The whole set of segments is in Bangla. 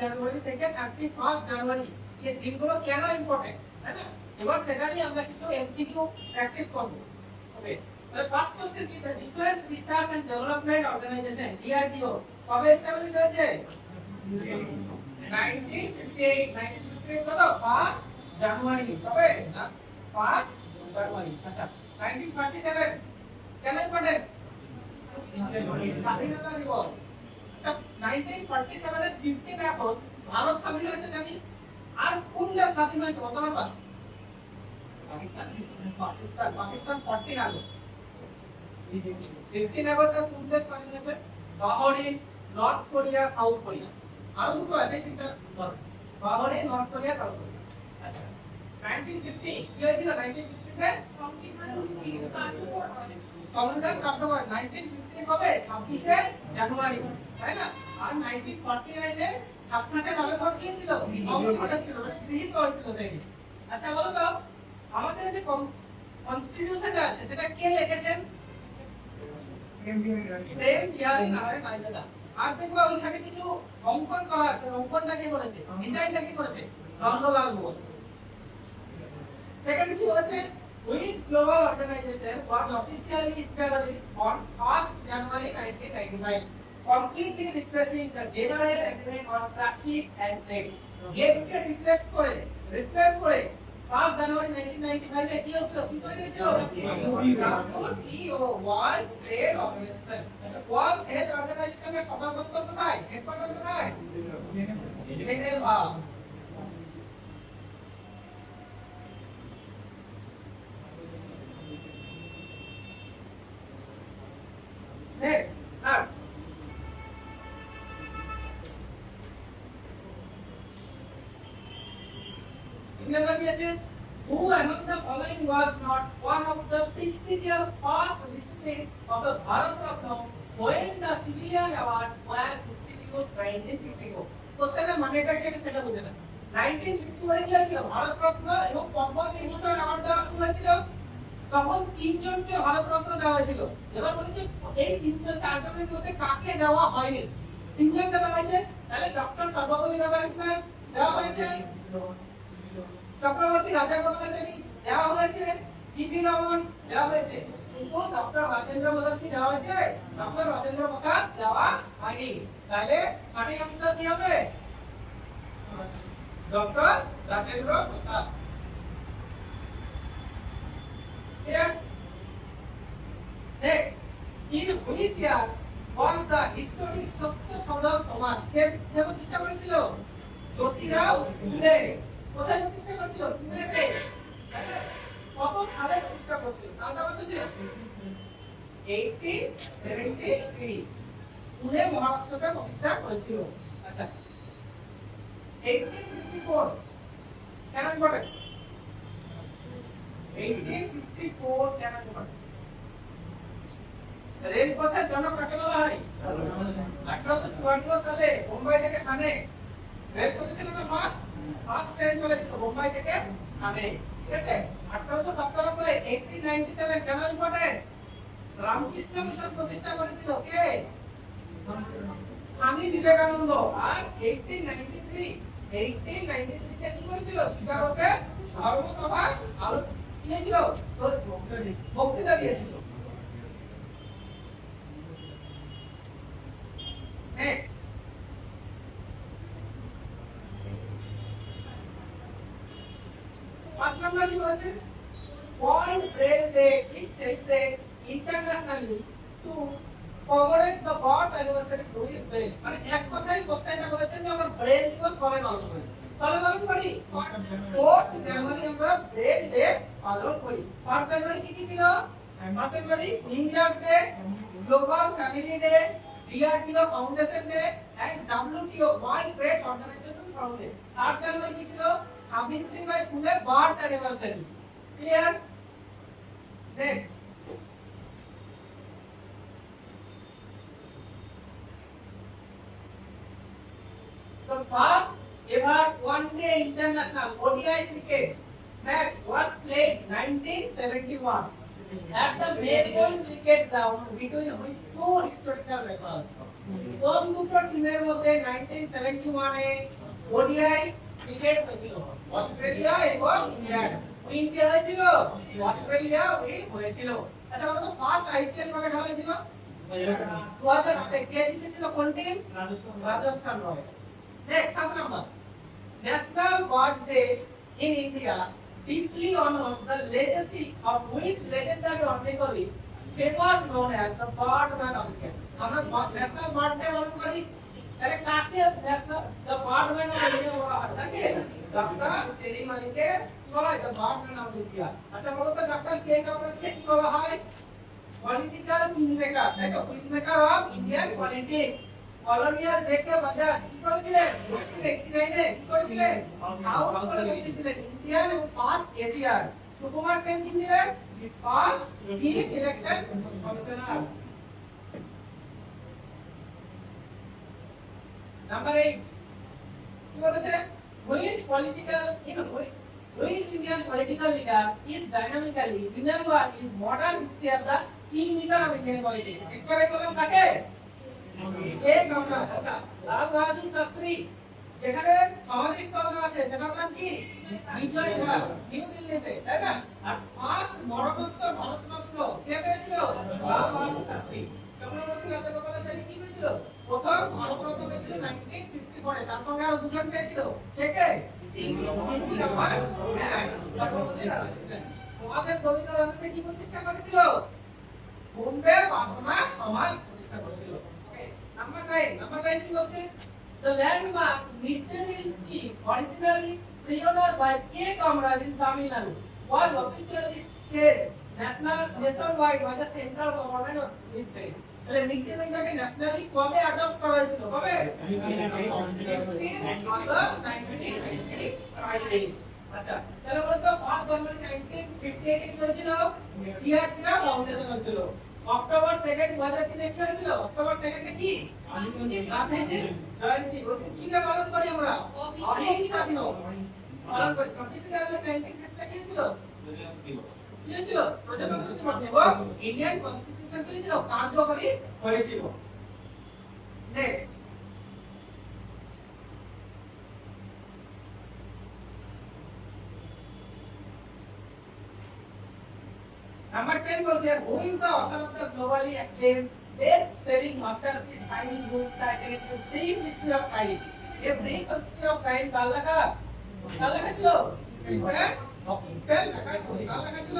জানুয়ারি থেকে 31 জানুয়ারি এই দিনগুলো কেন ইম্পর্টেন্ট, তাই না? এবার সেটারই আমরা কিছু এমসিকিউ প্র্যাকটিস করব। ওকে, the first question is the Defense Research and Development Organization DRDO কবে এস্টাবলিশ হয়েছে? 1958 কত? 1 জানুয়ারি। কবে? না 1 জানুয়ারি। আচ্ছা 1947 কেন ইম্পর্টেন্ট? স্বাধীনতা দিবস। আচ্ছা 1947 এর 15 আগস্ট ভারত স্বাধীন হয়েছে জানি। আর কোন দেশ স্বাধীন হয়েছে বলতে পারবা? পাকিস্তান। পাকিস্তান 14 আগস্ট। 15 আগস্ট কোন দেশ স্বাধীন হয়েছে? Bahrain, North Korea, South Korea. আর দুটো আছে তিনটা। Bahrain, North Korea, South Korea. আচ্ছা 1950 কি হয়েছিল? 1950 তে সংবিধান কার্যকর। 1950 কবে? 26 জানুয়ারি, তাই না? আর 1949 এ 27 নভেম্বর কি ছিল? অবস্থান ছিল, মানে গৃহীত হয়েছিল সেই। আচ্ছা বলো তো আমাদের যে কনস্টিটিউশন আছে সেটা কে লিখেছেন? প্রেম বিহারী নারায়ণ রায়চৌধুরী। আর দেখবা ওইখানে কিছু অঙ্কন করা আছে, অঙ্কনটা কে করেছে? ডিজাইনটা কে করেছে? নন্দলাল বোস। সেকেন্ড কি হচ্ছে? Which global organization was officially established on 1st January 1995, completely replacing the General Agreement on Plastic and Trade? যেটাকে রিপ্লেস করে 1st জানুয়ারি 1995 এ কি হয়েছিল? কি তৈরি হয়েছিল? WTO, world trade organization. World trade অর্গানাইজেশনের সদর দপ্তর কোথায়? হেডকোয়ার্টার কোথায়? Geneva. Next, now. Remember this? Who among the following was not one of the prestigious past recipients of the Bharat Ratna when the civilian award were instituted 1954? Question এর মানেটা কি সেটা বুঝে না। 1951 কি হয়েছিল? ভারত রত্ন এবং পদ্ম বিভূষণ অ্যাওয়ার্ড দেওয়া শুরু হয়েছিল। তখন তিনজনকে ভারত রত্ন দেওয়া হয়েছিল। এবার বলি যে এই তিনজন চারজনের মধ্যে কাকে দেওয়া হয়নি? তিনজনকে দেওয়া হয়েছে। তাহলে ডক্টর সর্বপল্লী রাধাকৃষ্ণন দেওয়া হয়েছে, চক্রবর্তী রাজাগোপালাচারী দেওয়া হয়েছে, সিভি রমন দেওয়া হয়েছে, কিন্তু ডক্টর রাজেন্দ্র প্রসাদ কি দেওয়া হয়েছে? ডক্টর রাজেন্দ্র প্রসাদ দেওয়া হয়নি। তাহলে সঠিক আনসার কি হবে? Doctor Rajendra Prasad. Next, in which year was the historic সত্য সদন সমাজ কে প্রতিষ্ঠা করেছিল? জ্যোতিরাও ফুলে। কোথায় প্রতিষ্ঠা করেছিল? পুনেতে। কত সালে প্রতিষ্ঠা করেছিল? সালটা কত ছিল? 1873 পুনে মহারাষ্ট্রতে প্রতিষ্ঠা করেছিল। আচ্ছা 1854 কেন ইম্পর্টেন্ট? 1854 কেন ইম্পর্টেন্ট? রেলপথের জনক কাকে বলা হয়? 1854 সালে মুম্বাই থেকে থানে রেল চলেছিল না? ফার্স্ট ট্রেন চলেছিল মুম্বাই থেকে থানে, ঠিক আছে? 1897 1897 কেন ইম্পর্টেন্ট? রামকৃষ্ণ মিশন প্রতিষ্ঠা করেছিল কে? স্বামী বিবেকানন্দ। আর 1893 তে কি করেছিল? চিকাগোতে ধর্মসভায় আলোচনা ছিল, বক্তৃতা দিয়েছিল। Next, পাঁচ নম্বর কি বলেছে? World Braille Day is celebrated internationally to commemorate the birth anniversary of Louis Braille. মানে এক কথায় কোশ্চেনটা বলেছেন যে আমরা ব্রেল দিবস কবে পালন করি? তাহলে পালন করি 4 জানুয়ারি আমরা ব্রেল ডে পালন করি। 5 জানুয়ারি কি ছিল? 5 January Indian day, global family day, DRDO foundation day and WTO world trade organisation foundation. 8 January কি ছিল? সাবিত্রীবাই ফুলের birth anniversary. Clear? Next, the first ever one-day international ODI cricket match was played 1971 at the Melbourne Cricket Ground between which two historical rivals? কোন দুটো টিমের মধ্যে 1971 এ ওডিআই ক্রিকেট হয়েছিল? অস্ট্রেলিয়া এবং ইংল্যান্ড। উইন কে হয়েছিল? অস্ট্রেলিয়া উইন হয়েছিল। আচ্ছা বলো তো ফার্স্ট আইপিএল কবে খেলা হয়েছিল? 2008 কে জিতেছিল কোন team? Rajasthan Royals. Next 7 number, National Bird Day in India deeply honors the legacy of which legendary ornithologist famous known as the Birdman of India. আমরা ন্যাশনাল বার্ড ডে পালন করি, তাহলে কাকে national the Birdman of India বলা হয়? তাকে ডক্টর সেলিম আলীকে কি বলা হয়? The Birdman of India. আচ্ছা বলো তো ডক্টর কে কামরাজকে কি বলা হয়? পলিটিক্যাল কিংমেকার, তাই তো, kingmaker of Indian politics. Colonial JK Bajaj কি করেছিলেন? 1989 এ কি করেছিলেন? সাউথ পোলে পৌঁছেছিলেন, ইন্ডিয়ান এবং ফার্স্ট এশিয়ান। সুকুমার সেন কি ছিলেন? First chief election commissioner. Number 8 কি বলেছে? Which Indian political leader is dynamically remembered his modern history as the kingmaker of Indian politics? একবারে বললাম কাকে? এক আমরা। আচ্ছা লাল বাহাদুর শাস্ত্রী যেখানে সমাধি স্থল আছে সেটার নাম কি? বিজয় ঘাট, নিউ দিল্লিতে, তাই না? আর ফার্স্ট মরণোত্তর ভারতরত্ন কে পেয়েছিল? লাল বাহাদুর শাস্ত্রী। চন্দ্রবর্তী রাজগোপালাচারী কি পেয়েছিল? প্রথম ভারতরত্ন পেয়েছিল 1954 এ। তার সঙ্গে আরো দুজন পেয়েছিল, কে কে? সিপি রমন। তোমাদের রবীন্দ্রনাথকে কি প্রতিষ্ঠা করেছিল? বোম্বে প্রার্থনা সমাজ প্রতিষ্ঠা করেছিল। নাম্বার 9 কি বলছে? The landmark Midday Meal scheme, originally pioneered by K. Kamaraj in Tamil Nadu, was officially declared nationwide by the central government of this state. তাহলে মিড ডে মিলটাকে ন্যাশনালি কবে অ্যাডপ্ট করা হয়েছিল? কবে? 15 আগস্ট 1955। আচ্ছা তাহলে বলতো ফার্স্ট জানুয়ারি 1958 এ কি হয়েছিল? টিআরটিআর ফাউন্ডেশন হয়েছিল। অক্টোবর 2 2003 এ কি হয়েছিল? অক্টোবর 2 এ কি? গান্ধীজি জয়ন্তী। কি কে পালন করি আমরা? অহিংসা দিবস পালন করি। 26 জানুয়ারি 1950 কি হয়েছিল? কি হয়েছিল? প্রজাতন্ত্র দিবস এবং ইন্ডিয়ান কনস্টিটিউশন কি হয়েছিল? কার্যকরী হয়েছিল। নেক্সট Number 10 বলছে who is the author of the globally acclaimed best-selling masterpiece science book titled The Brief History of Time? A Brief History of Time কার লেখা? কার লেখা ছিল? স্টিফেন হকিং এর লেখা ছিল। কার লেখা ছিল?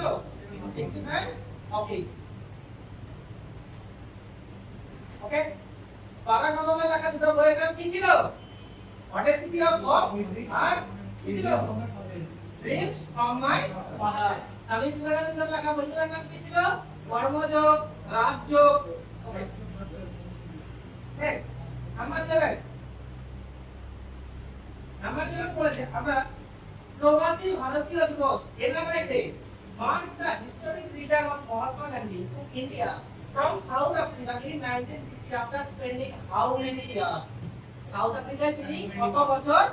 Stephen Hawking. ওকে, বারাক ওবামার লেখা দুটো বইয়ের নাম কি ছিল? Odyssey of God আর কি ছিল? Dreams from my father। স্বামী বিবেকানন্দের লেখা বইগুলোর নাম কি ছিল? কর্মযোগ, রাজযোগ। নেক্সট নাম্বার 11 পড়েছে আমরা প্রবাসী ভারতীয় দিবস এনামেটে mark the historic return of Mahatma Gandhi to India from South Africa in 1950 after spending how many years? South আফ্রিকায় তিনি কত বছর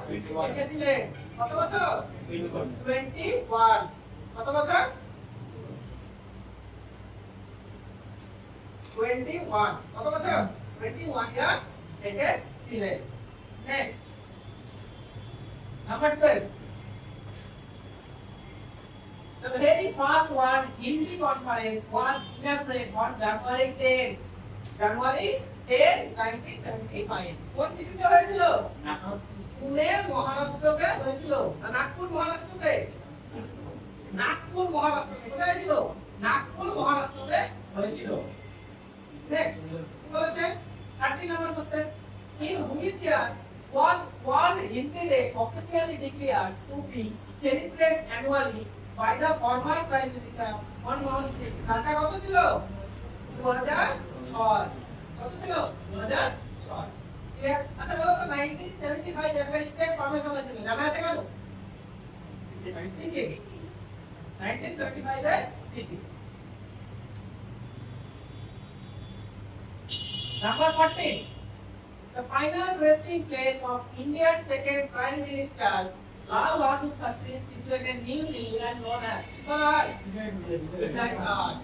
থেকেছিলেন? কত বছর? 21। কত বছর? 21। কত বছর? 21 ইয়ার থেকে ছিলেন। Next number 12 The very first one Hindi conference was inaugurated on January 10, 1975. কোন সিটিতে হয়েছিল? পুনে মহারাষ্ট্রতে হয়েছিল। নাগপুর মহারাষ্ট্রতে? নাগপুর মহারাষ্ট্রতে। কোথায় ছিল? নাগপুর মহারাষ্ট্রতে হয়েছিল। নেক্সট বলেছে 30 নম্বর question in which year was World Hindi Day officially declared to be celebrated annually by the former Prime Minister Manmohan Singh? সালটা কত ছিল? 2006। কত ছিল? 2006। ক্লিয়ার? আচ্ছা বলো তো 1975 একটা স্টেট ফরমেশন হয়েছিল, জানা আছে কারো? City. 1975 a city. Number 14. The final resting place of India's second Prime Minister Lal Bahadur Shastri is situated in New Delhi and known as Vijay Ghat.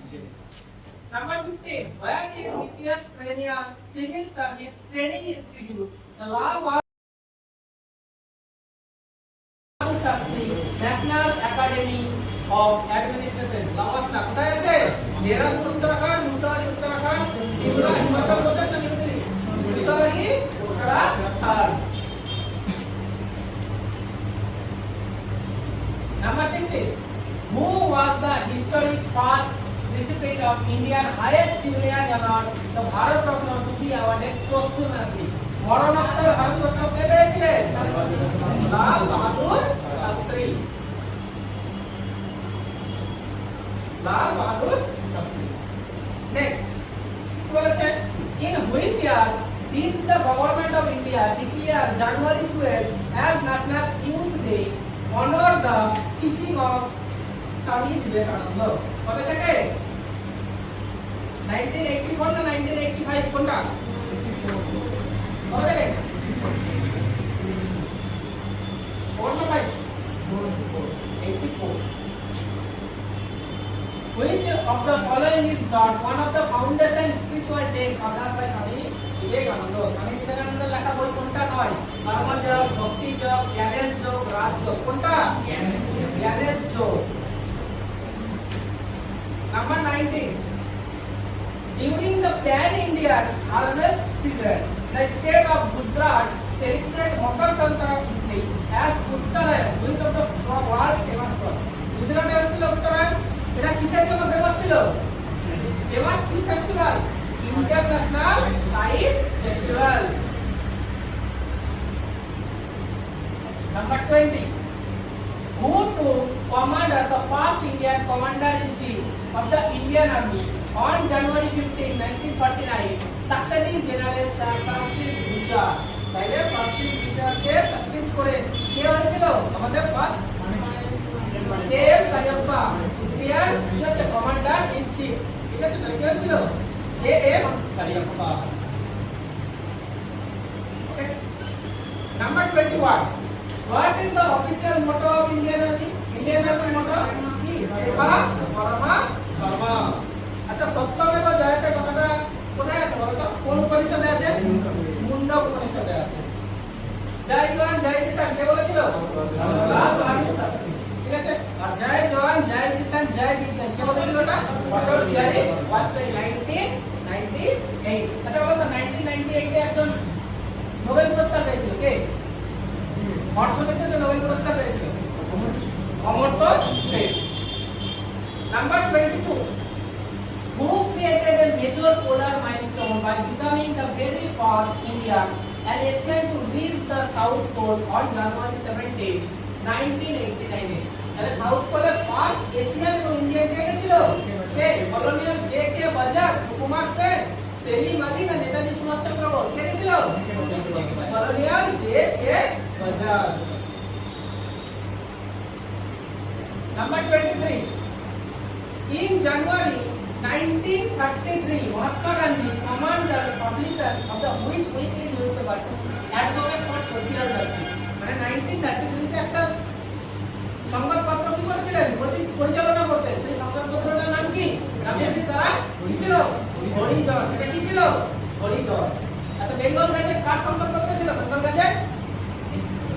Number 15. Where is India's Premier Civil Service Training Institute? The law was National Academy of Administration. Lawasna কোথায় আছে? দেহরাদুন উত্তরাখণ্ড, মুসারি উত্তরাখণ্ড, শিমলা হিমাচল প্রদেশ না new Delhi? Mussoorie Uttarakhand. Number 16. Who was the historic first recipient of Indian highest civilian award, the Bharat Ratna, to be awarded posthumously? মরণোত্তর ভারত রত্ন কে পেয়েছিলেন? লাল বাহাদুর শাস্ত্রী। লাল বাহাদুর শাস্ত্রী। Next, বলেছে in which year did the government of India declare January 12 as National Youth Day, honor the teaching of Swami Vivekananda? কবে থেকে? 1984 না 1985 কোনটা? কবে থেকে? 4 না 5? 84. Which of the following is not one of the foundation spiritual texts ordered by Swami Vivekananda? Swami Vivekananda লেখা বই কোনটা নয়? কর্মযোগ, ভক্তি যোগ, জ্ঞানের যোগ, রাজযোগ। কোনটা? জ্ঞানের যোগ। Number 19. During the Pan-Indian harvest season, the state of Gujarat celebrates Makar Sankranti as Uttarayan, which of the world famous for? Gujarat এর ছিল উত্তরায়ণ। এটা কিসের জন্য ফেমাস ছিল? ফেমাস কি festival? International light festival. Number 20. Who to command as the first Indian commander-in-chief of the Indian Army on January 15, 1949, succeeding General Sir Francis Butcher? তাইলে ফ্রান্সিস বুচারকে সাকসেস করে কে হয়েছিল? আমাদের first KM Cariappa, Indian commander-in-chief. ঠিক আছে, তাহলে কে হয়েছিল? KM Cariappa. Okay. Number 21. What is the official motto of Indian Army? Indian Army motto কি? সেবা পরমা ধর্ম। আচ্ছা, সত্যমেব জয়তে কথাটা কোথায় আছে বলতো? কোন পরিষদে আছে? মুন্ডক পরিষদে আছে। জয় জওয়ান জয় কিষান কে বলেছিল? লাল বাহাদুর শাস্ত্রী। ঠিক আছে, আর জয় জওয়ান জয় কিষান জয় বিজ্ঞান কে বলেছিল? এটা অটল বিহারী বাজপেয়ী 1998। আচ্ছা বলতো 1998 এ একজন নোবেল পুরস্কার পেয়েছিল কে? অর্থনীতিতে নোবেল পুরস্কার পেয়েছিল Amartya Sen. Number 22. Who created a major polar milestone by becoming the very first Indian and Asian to reach the South Pole on January 17, 1989? তাহলে সাউথ পোলের ফার্স্ট এশিয়ান এবং ইন্ডিয়ান কে ছিল? কে? কলোনিয়াল জে কে বাজার, সুকুমার সেন, সেলিম আলী না নেতাজি সুভাষচন্দ্র বোস? কে ছিল? কলোনিয়াল জে কে বাজার। Number 23. In January 1933, Mahatma Gandhi, commander publisher of the which weekly newspaper, advocate for social justice? মানে 1933 তে একটা সংবাদপত্র কি করেছিলেন? পরিচালনা করতেন। সেই সংবাদপত্রটার নাম কি? গান্ধীজি তারা কি ছিল? হরিজন। এটা কি ছিল? হরিজন। আচ্ছা, বেঙ্গল গ্যাজেট কার সংবাদপত্র ছিল? বেঙ্গল গ্যাজেট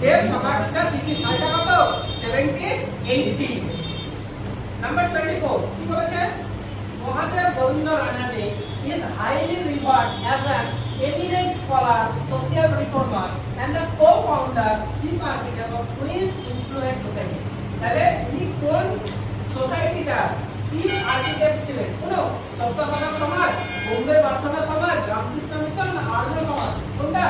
দেব সমাজটা সিটি সালটা কত? 1780। Number 24. কি বলেছে? Mahadev Govinda Ranade is highly revered as an eminent scholar, social reformer, and the co-founder, chief architect of Queen's Influence Society. তাহলে ইনি কোন সোসাইটিটা চিফ আর্কিটেক্ট ছিলেন? কোন সপ্ত সমাজ সমাজ, বোম্বে প্রার্থনা সমাজ, রামকৃষ্ণ মিশন না আর্য সমাজ? কোনটা?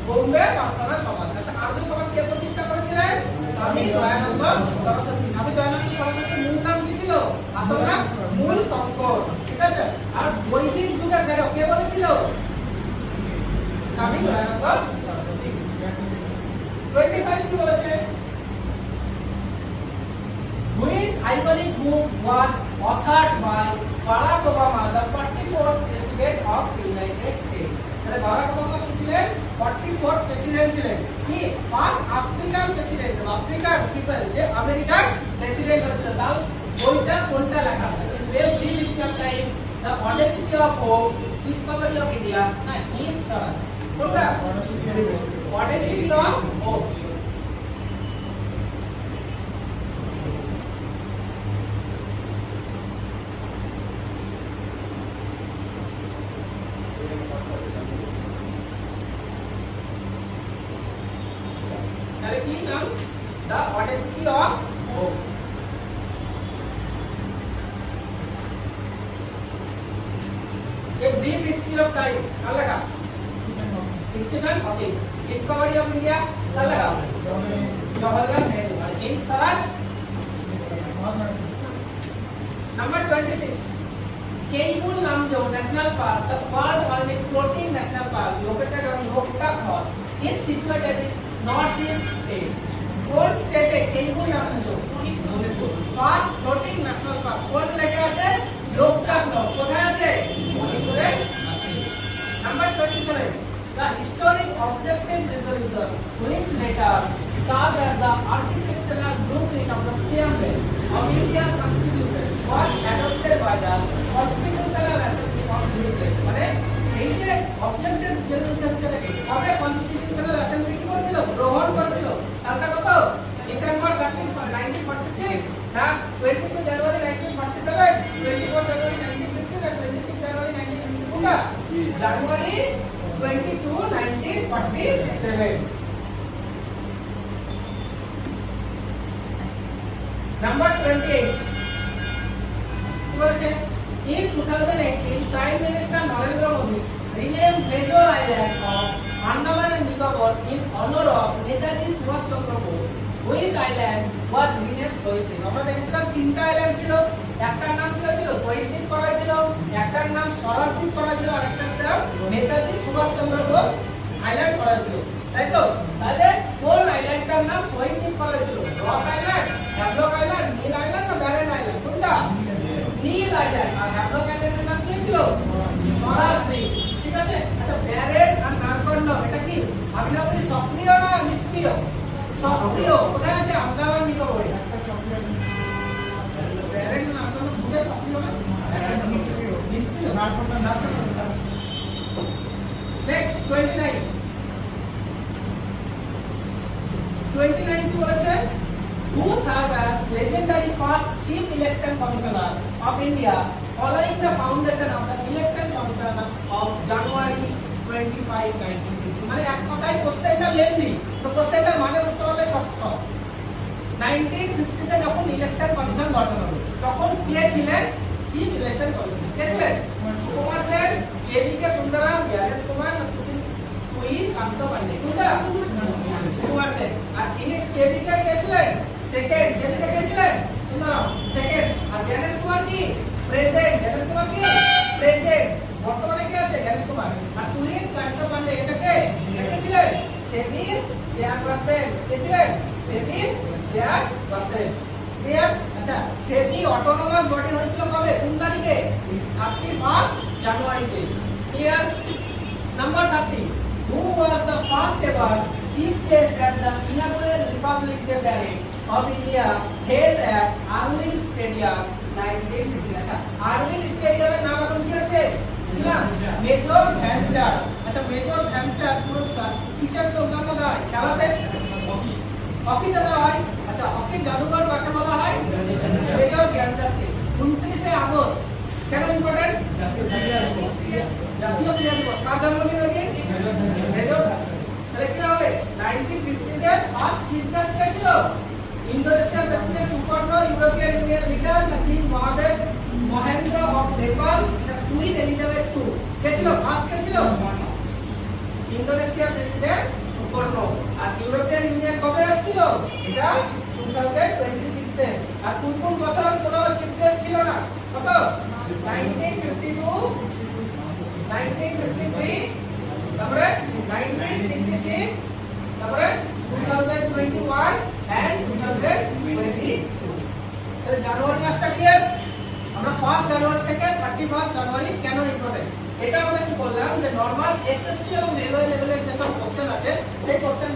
বোম্বে প্রার্থনা সমাজ। আচ্ছা, আর্য সমাজ কে প্রতিষ্ঠা করেছিলেন? স্বামী দয়ানন্দ সরস্বতী। স্বামী দয়ানন্দ সরস্বতীর মূল নাম কি ছিল? আসল নাম মূল শঙ্কর। ঠিক আছে, আর বৈদিক যুগের ধারক কে বলেছিল? স্বামী দয়ানন্দ সরস্বতী। 25 কি বলেছে? Which iconic book was authored by Barack Obama, the 44th President of the United States? তাহলে বারাক ওবামা কি ছিলেন? 44th প্রেসিডেন্ট ছিলেন। কি? First African president, African people যে আমেরিকার প্রেসিডেন্ট হয়েছিল। তাও বইটা কোনটা লেখা আছে? same brief history of time, the audacity of hope, discovery of India, na in sir. কোনটা? audacity of hope. তাহলে কি নাম? The audacity of hope. A brief history of time. কার লেখা? Stephen Hawking. Discovery of India. কার লেখা? জওহরলাল নেহরু. আর in Swaraj. Number 26. Keibul Namjo National Park, the world only floating national park located on Loktak Hall, is situated in northeast state. What state is Keibul Namjo? First floating national park. কোন লেখা আছে? Loktak Hall. কোথায় আছে? মণিপুরে আছে. Number 27. The historic objective resolution, which later served as the architectural blueprint of the preamble of India's constitution, was adopted by the Constitutional Assembly of Britain. মানে এই যে অবজেক্টিভ রেজলিউশন কবে কনস্টিটিউশনাল অ্যাসেম্বলি কি করেছিল? গ্রহণ করেছিল। তারটা কত? ডিসেম্বর 13, 1946 না 22 জানুয়ারি 1947, 24 জানুয়ারি 1950 আর 26 জানুয়ারি 1952 না জানুয়ারি 22, 1947. Number 28. In 2018, Prime Minister Narendra Modi renamed Major Island of Andaman and Nicobar in honor of Netaji Subhash Chandra Bose, which island was renamed Shohid দ্বীপ. আমরা দেখছিলাম তিনটা আইল্যান্ড ছিল, একটার নাম ছিল শহীদ দ্বীপ করা ছিল, একটার নাম স্বরাজ দ্বীপ করা ছিল, আর একটার নাম নেতাজি সুভাষ চন্দ্র বোস আইল্যান্ড করা ছিল, তাই তো? তাহলে কোন আইল্যান্ডটার নাম শহীদ দ্বীপ করা ছিল? রক আইল্যান্ড, হ্যাভলক আইল্যান্ড, নীল আইল্যান্ড না ব্যারেন আইল্যান্ড? কোনটা? নীল আইল্যান্ড। আর হ্যাভলক আইল্যান্ডের নাম কি ছিল? স্বরাজ দ্বীপ। ঠিক আছে? আচ্ছা, ব্যারেন আর নারকন্ডম এটা কি? আমি না বলি সক্রিয় না নিষ্ক্রিয়? সক্রিয়। কোথায় আছে? আন্দামান নিকোবরে। ব্যারেন না নারকন্ডম দুটো সক্রিয় না? নিষ্ক্রিয়। নারকন্ডম নেক্সট 29 কি বলেছে? Who served as legendary first chief election commissioner of India following the foundation of the election commission of January 25, 1950. মানে এক কথায় কোশ্চেনটা লেন্দি, তো কোশ্চেনটার মানে বুঝতে হলে শর্ট। 1950 তে যখন ইলেকশন কমিশন গঠন হলো তখন কে ছিলেন চিফ ইলেকশন কমিশনার? কে ছিলেন? কুমার সেন, কেভিকে সুন্দরাম, গ্যারেজ কুমার, তুই কান্ত পান্ডে। কোনটা? কুমার সেন। আর ইনি কেভিকে কে ছিলেন? সেকেন্ড। কেভিকে কে ছিলেন? সুন্দরাম সেকেন্ড। আর গ্যারেজ কুমার কি? প্রেসিডেন্ট। গ্যারেজ কুমার কি? প্রেসিডেন্ট। বর্তমানে কে আছে? গ্যারেজ কুমার। আর তুই কান্ত পান্ডে এটা কে? এটা ছিলেন সেভি চেয়ারপারসন। কে ছিলেন? সেভি চেয়ারপারসন। ক্লিয়ার? আচ্ছা, সেভি অটোনোমাস বডি হয়েছিল কবে? কোন তারিখে? 31 জানুয়ারিতে। Clear? Number 30. Who was the first ever chief guest at the inaugural Republic Day parade of India held at Arvind Stadium 1950? আচ্ছা, আরভিন্দ স্টেডিয়ামের নাম এখন কি আছে? মেজর ধ্যানচাঁদ। আচ্ছা, মেজর ধ্যানচাঁদ পুরস্কার কিসের জন্য দেওয়া হয়? খেলাতে? হকিতে দেওয়া হয়। আচ্ছা, হকি জাদুঘর কাকে বলা হয়? মেজর ধ্যানচাঁদকে। 29 আগস্ট কেন ইম্পর্টেন্ট? জাতীয় ক্রীড়া দিবস। কার জন্মদিন ওই দিন? মেজর ধ্যানচাঁদ। তাহলে কি হবে? 1950 তে ফার্স্ট চিফ গেস্ট কে ছিল? ইন্দোনেশিয়ার president Sukarno, European union leader king Mahadev Mahendra of Nepal, queen Elizabeth II। কে ছিল? ফার্স্ট কে ছিল? ইন্দোনেশিয়ার প্রেসিডেন্ট সুকর্ণ। আর ইউরোপিয়ান ইউনিয়ন কবে আসছিল? এটা 2026 এ। আর কোন কোন বছর কোনো চিফ গেস্ট ছিল না? কত? 1952, 1953, তারপরে 1966, তারপরে 2021 and 2022। তাহলে জানুয়ারি মাসটা ক্লিয়ার? আমরা 1 জানুয়ারি থেকে 31 জানুয়ারি কেন ইম্পর্টেন্ট এটা আমরা কি বললাম যে নরমাল এসএসসি এবং রেলওয়ে লেভেলের যে সব কোশ্চেন আছে সেই কোশ্চেন